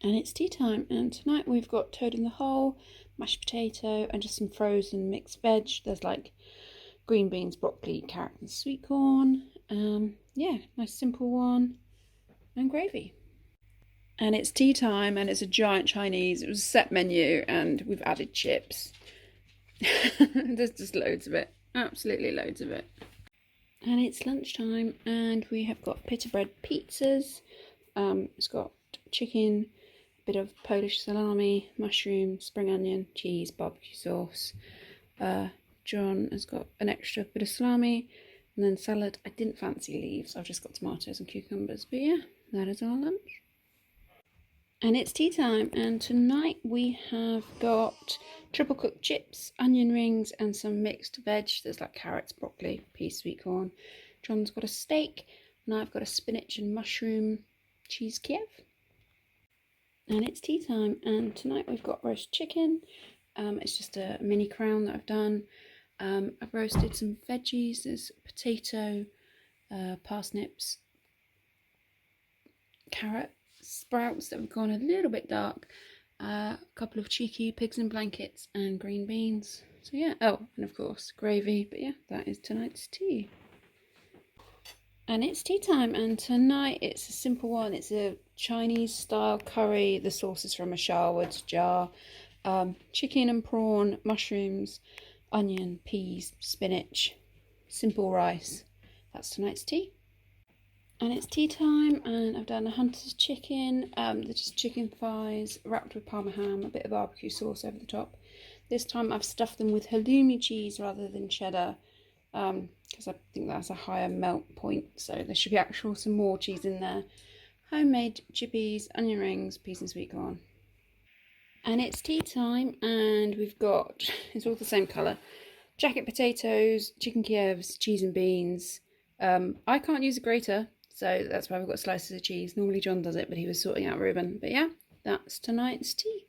And it's tea time, and tonight we've got toad in the hole, mashed potato, and just some frozen mixed veg. There's like green beans, broccoli, carrot, and sweet corn. Yeah, nice simple one, and gravy. And it's tea time, and it's a giant Chinese. It was a set menu, and we've added chips. There's just loads of it, absolutely loads of it. And it's lunchtime, and we have got pita bread pizzas. It's got chicken, bit of Polish salami, mushroom, spring onion, cheese, barbecue sauce. John has got an extra bit of salami, and then salad. I didn't fancy leaves, I've just got tomatoes and cucumbers, but yeah, that is our lunch. And it's tea time, and tonight we have got triple cooked chips, onion rings, and some mixed veg. There's like carrots, broccoli, peas, sweet corn. John's got a steak, and I've got a spinach and mushroom cheese Kiev. And it's tea time, and tonight we've got roast chicken. It's just a mini crown that I've done. I've roasted some veggies. There's potato, parsnips, carrot, sprouts that have gone a little bit dark, a couple of cheeky pigs in blankets, and green beans. So yeah, oh, and of course gravy. But yeah, that is tonight's tea. And it's tea time, and tonight it's a simple one. It's a Chinese style curry. The sauce is from a Sharwood's jar. Chicken and prawn, mushrooms, onion, peas, spinach, simple rice. That's tonight's tea. And it's tea time, and I've done a hunter's chicken. They're just chicken thighs wrapped with parma ham, a bit of barbecue sauce over the top. This time I've stuffed them with halloumi cheese rather than cheddar, because I think that's a higher melt point, so there should be some more cheese in there. Homemade chippies, onion rings, peas and sweet corn. And it's tea time, and we've got, it's all the same colour, jacket potatoes, chicken Kievs, cheese and beans. I can't use a grater, so that's why we've got slices of cheese. Normally John does it, but he was sorting out Reuben. But yeah, that's tonight's tea.